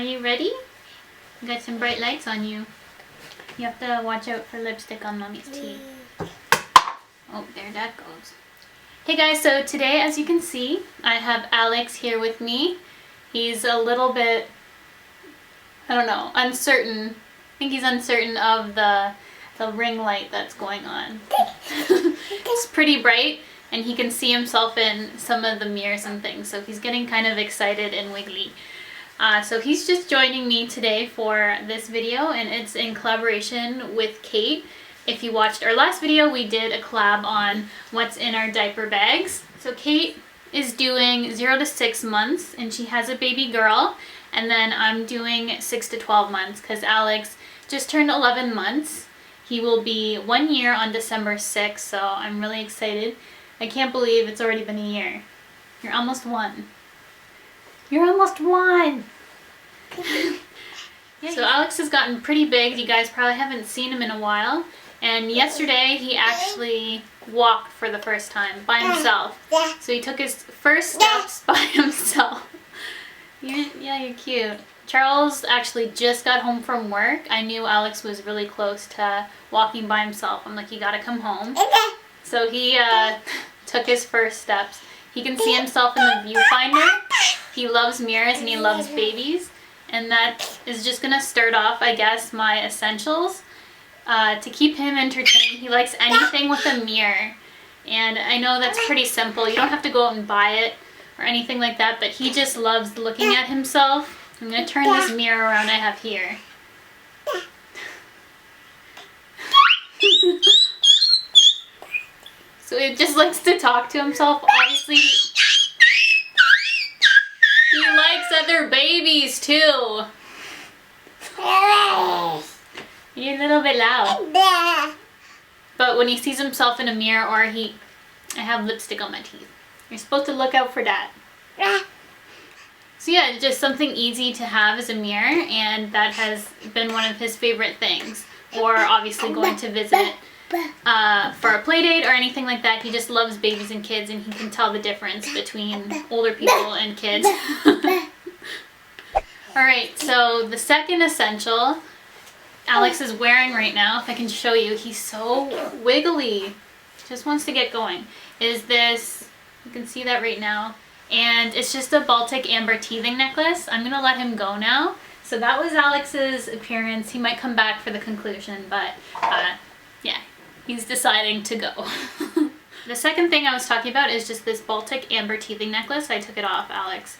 you ready? Got some bright lights on you. You have to watch out for lipstick on Mommy's teeth. Oh, there that goes. Hey guys, so today, as you can see, I have Alex here with me. He's a little bit, I don't know, uncertain. I think he's uncertain of the ring light that's going on. It's pretty bright, and he can see himself in some of the mirrors and things, so he's getting kind of excited and wiggly. So he's just joining me today for this video, and it's in collaboration with Kate. If you watched our last video, we did a collab on what's in our diaper bags. So Kate is doing 0 to 6 months, and she has a baby girl, and then I'm doing 6 to 12 months because Alex just turned 11 months. He will be 1 year on December 6th, so I'm really excited. I can't believe it's already been a year. You're almost 1. You're almost 1! So Alex has gotten pretty big. You guys probably haven't seen him in a while. And yesterday he actually walked for the first time by himself. So he took his first steps by himself. Yeah, you're cute. Charles actually just got home from work. I knew Alex was really close to walking by himself. I'm like, you gotta come home. So he took his first steps. He can see himself in the viewfinder. He loves mirrors and he loves babies. And that is just gonna start off, I guess, my essentials. To keep him entertained, he likes anything with a mirror. And I know that's pretty simple. You don't have to go out and buy it or anything like that, but he just loves looking at himself. I'm gonna turn this mirror around I have here. So he just likes to talk to himself. Obviously, he likes other babies too. You're a little bit loud. But when he sees himself in a mirror or I have lipstick on my teeth. You're supposed to look out for that. So yeah, just something easy to have as a mirror, and that has been one of his favorite things. Or obviously going to visit for a play date or anything like that. He just loves babies and kids, and he can tell the difference between older people and kids. Alright, so the second essential Alex is wearing right now, if I can show you, he's so wiggly, just wants to get going, is this, you can see that right now, and it's just a Baltic amber teething necklace. I'm gonna let him go now. So that was Alex's appearance. He might come back for the conclusion, but yeah, he's deciding to go. The second thing I was talking about is just this Baltic amber teething necklace. I took it off Alex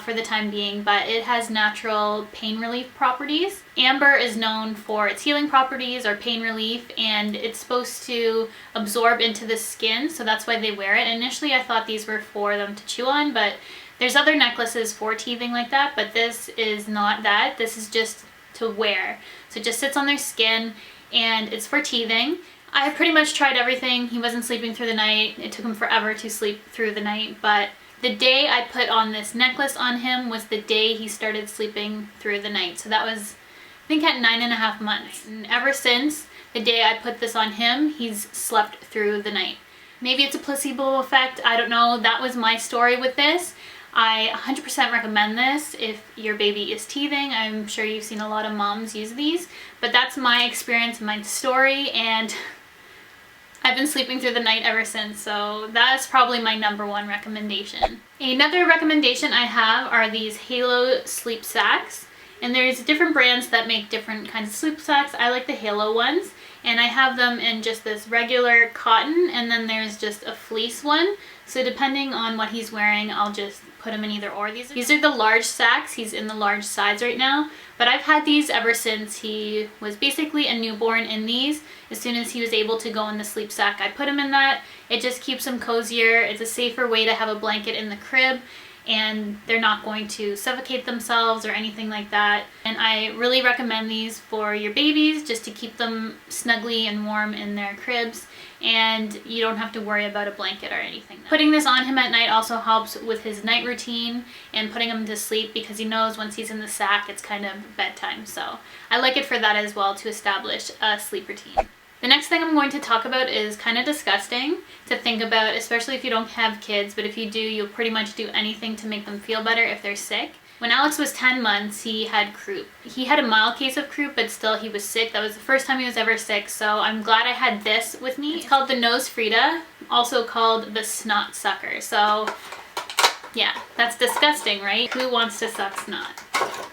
for the time being, but it has natural pain relief properties. Amber is known for its healing properties or pain relief, and it's supposed to absorb into the skin, so that's why they wear it. Initially I thought these were for them to chew on, but there's other necklaces for teething like that, but this is not that. This is just to wear. So it just sits on their skin, and it's for teething. I pretty much tried everything. He wasn't sleeping through the night. It took him forever to sleep through the night, but the day I put on this necklace on him was the day he started sleeping through the night. So that was, I think, at 9.5 months. And ever since the day I put this on him, he's slept through the night. Maybe it's a placebo effect. I don't know. That was my story with this. I 100% recommend this if your baby is teething. I'm sure you've seen a lot of moms use these, but that's my experience, my story, and I've been sleeping through the night ever since, so that's probably my #1 recommendation. Another recommendation I have are these Halo sleep sacks, and there's different brands that make different kinds of sleep sacks. I like the Halo ones, and I have them in just this regular cotton, and then there's just a fleece one. So depending on what he's wearing, I'll just put him in either or. These are the large sacks. He's in the large size right now, but I've had these ever since he was basically a newborn in these. As soon as he was able to go in the sleep sack, I put him in that. It just keeps him cozier. It's a safer way to have a blanket in the crib, and they're not going to suffocate themselves or anything like that. And I really recommend these for your babies, just to keep them snugly and warm in their cribs, and you don't have to worry about a blanket or anything. Putting this on him at night also helps with his night routine and putting him to sleep, because he knows once he's in the sack it's kind of bedtime. So I like it for that as well, to establish a sleep routine. The next thing I'm going to talk about is kind of disgusting to think about, especially if you don't have kids, but if you do, you'll pretty much do anything to make them feel better if they're sick. When Alex was 10 months, he had croup. He had a mild case of croup, but still he was sick. That was the first time he was ever sick, so I'm glad I had this with me. It's called the Nose Frida, also called the Snot Sucker. So yeah, that's disgusting, right? Who wants to suck snot?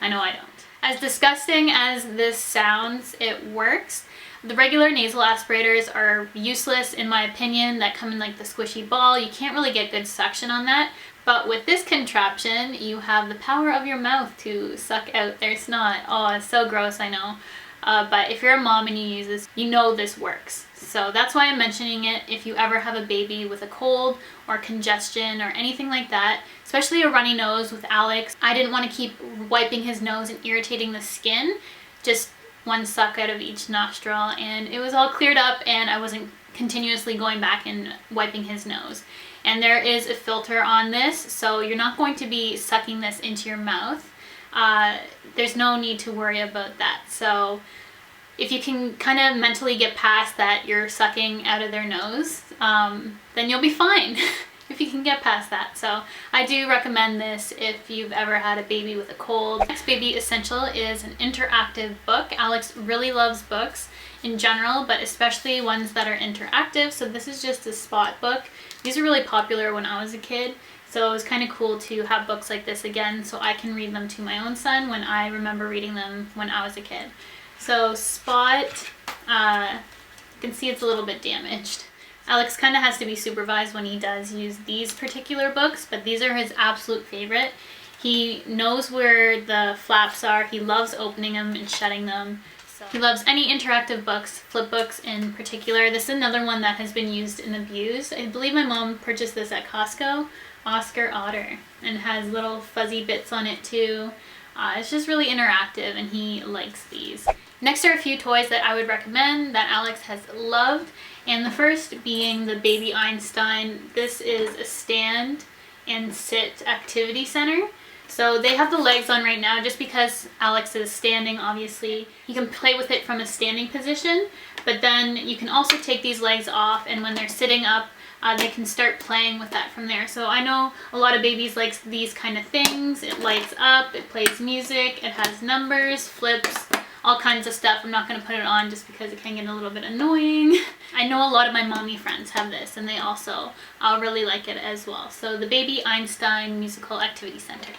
I know I don't. As disgusting as this sounds, it works. The regular nasal aspirators are useless in my opinion, that come in like the squishy ball. You can't really get good suction on that. But with this contraption, you have the power of your mouth to suck out their snot. Oh, it's so gross, I know. But if you're a mom and you use this, you know this works. So that's why I'm mentioning it. If you ever have a baby with a cold or congestion or anything like that, especially a runny nose with Alex, I didn't want to keep wiping his nose and irritating the skin. Just one suck out of each nostril and it was all cleared up and I wasn't continuously going back and wiping his nose. And there is a filter on this, so you're not going to be sucking this into your mouth. There's no need to worry about that. So if you can kind of mentally get past that you're sucking out of their nose, then you'll be fine. If you can get past that. So I do recommend this if you've ever had a baby with a cold. Next baby essential is an interactive book. Alex really loves books in general, but especially ones that are interactive. So this is just a spot book. These are really popular when I was a kid. So it was kind of cool to have books like this again so I can read them to my own son when I remember reading them when I was a kid. So Spot, you can see it's a little bit damaged. Alex kind of has to be supervised when he does use these particular books, but these are his absolute favorite. He knows where the flaps are. He loves opening them and shutting them. So he loves any interactive books, flip books in particular. This is another one that has been used and abused. I believe my mom purchased this at Costco, Oscar Otter, and has little fuzzy bits on it too. It's just really interactive and he likes these. Next are a few toys that I would recommend that Alex has loved. And the first being the Baby Einstein. This is a stand and sit activity center. So they have the legs on right now just because Alex is standing, obviously. He can play with it from a standing position, but then you can also take these legs off and when they're sitting up, they can start playing with that from there. So I know a lot of babies like these kind of things. It lights up, it plays music, it has numbers, flips, all kinds of stuff. I'm not going to put it on just because it can get a little bit annoying. I know a lot of my mommy friends have this and they also really like it as well. So the Baby Einstein Musical Activity Center.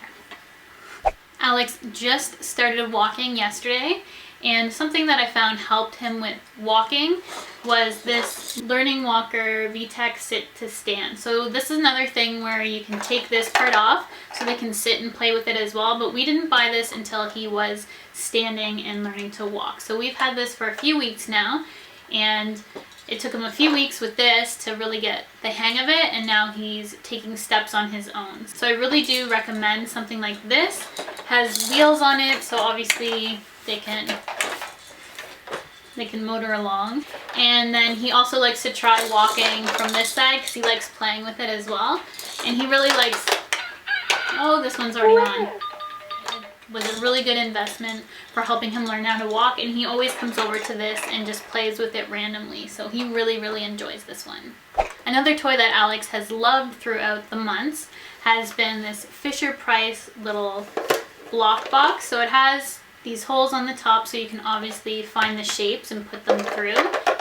Alex just started walking yesterday, and something that I found helped him with walking was this Learning Walker VTech Sit to Stand. So this is another thing where you can take this part off so they can sit and play with it as well, but we didn't buy this until he was standing and learning to walk. So we've had this for a few weeks now, and it took him a few weeks with this to really get the hang of it, and now he's taking steps on his own. So I really do recommend something like this. Has wheels on it, so obviously they can motor along. And then he also likes to try walking from this side because he likes playing with it as well. And he really likes, oh, this one's already on. Was a really good investment for helping him learn how to walk, and he always comes over to this and just plays with it randomly, so he really enjoys this one. Another toy that Alex has loved throughout the months has been this Fisher-Price little block box. So it has these holes on the top so you can obviously find the shapes and put them through.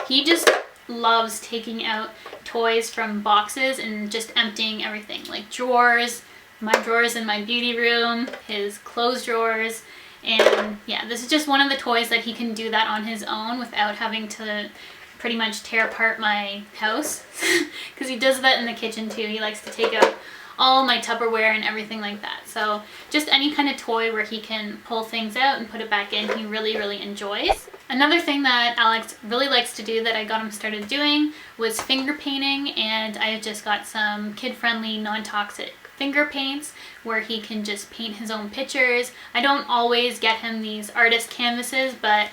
He just loves taking out toys from boxes and just emptying everything, like drawers, my drawers in my beauty room, his clothes drawers, and yeah, this is just one of the toys that he can do that on his own without having to pretty much tear apart my house because he does that in the kitchen too. He likes to take out all my Tupperware and everything like that. So just any kind of toy where he can pull things out and put it back in, he really enjoys. Another thing that Alex really likes to do that I got him started doing was finger painting, and I just got some kid-friendly, non-toxic finger paints where he can just paint his own pictures. I don't always get him these artist canvases, but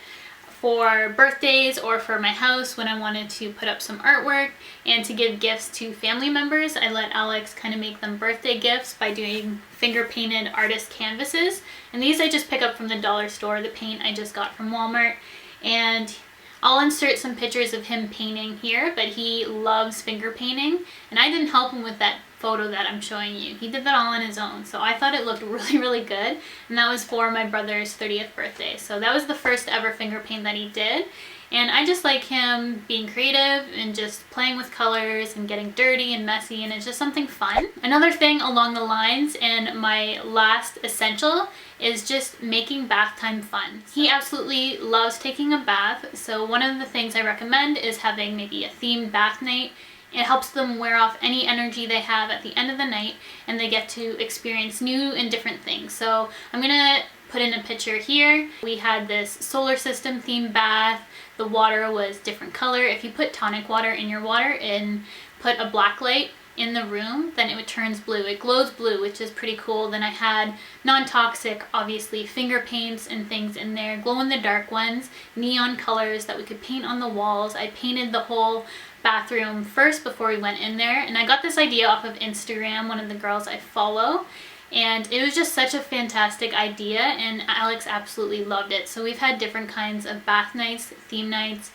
for birthdays or for my house when I wanted to put up some artwork and to give gifts to family members, I let Alex kind of make them birthday gifts by doing finger painted artist canvases. And these I just pick up from the dollar store. The paint I just got from Walmart, and I'll insert some pictures of him painting here, but he loves finger painting, and I didn't help him with that photo that I'm showing you. He did that all on his own, so I thought it looked really, really good, and that was for my brother's 30th birthday. So that was the first ever finger paint that he did, and I just like him being creative and just playing with colors and getting dirty and messy, and it's just something fun. Another thing along the lines, and my last essential, is just making bath time fun. He absolutely loves taking a bath, so one of the things I recommend is having maybe a themed bath night. It helps them wear off any energy they have at the end of the night, and they get to experience new and different things. So I'm gonna put in a picture here. We had this solar system themed bath. The water was different color. If you put tonic water in your water and put a black light in the room, then it turns blue. It glows blue, which is pretty cool. Then I had non-toxic, obviously, finger paints and things in there, glow-in-the-dark ones, neon colors that we could paint on the walls. I painted the whole bathroom first before we went in there, and I got this idea off of Instagram, one of the girls I follow, and it was just such a fantastic idea, and Alex absolutely loved it. So we've had different kinds of bath nights, theme nights,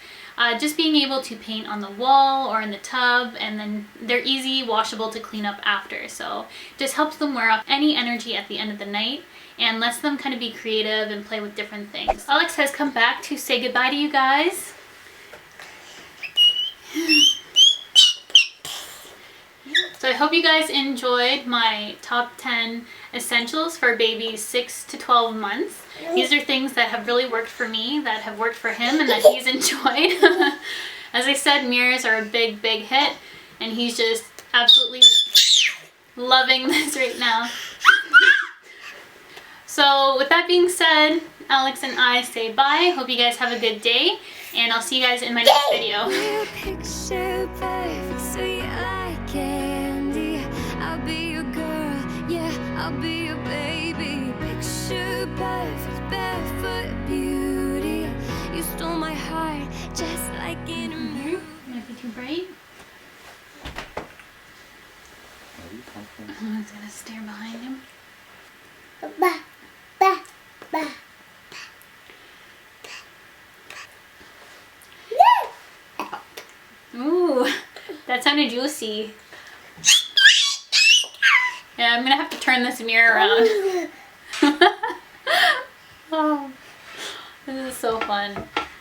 just being able to paint on the wall or in the tub, and then they're easy, washable to clean up after. So just helps them wear off any energy at the end of the night and lets them kind of be creative and play with different things. Alex has come back to say goodbye to you guys. So I hope you guys enjoyed my top 10 essentials for babies 6 to 12 months. These are things that have really worked for me, that have worked for him, and that he's enjoyed. As I said, mirrors are a big, big hit, and he's just absolutely loving this right now. So with that being said, Alex and I say bye. Hope you guys have a good day, and I'll see you guys in my next video. Picture perfect, sweet like candy. I'll be your girl, yeah, I'll be your baby. Picture perfect, barefoot beauty. You stole my heart just like in a movie. Might be too bright. I was gonna stare behind him. Ba, ba, ba. Ooh, that sounded juicy. Yeah, I'm gonna have to turn this mirror around. Oh, this is so fun.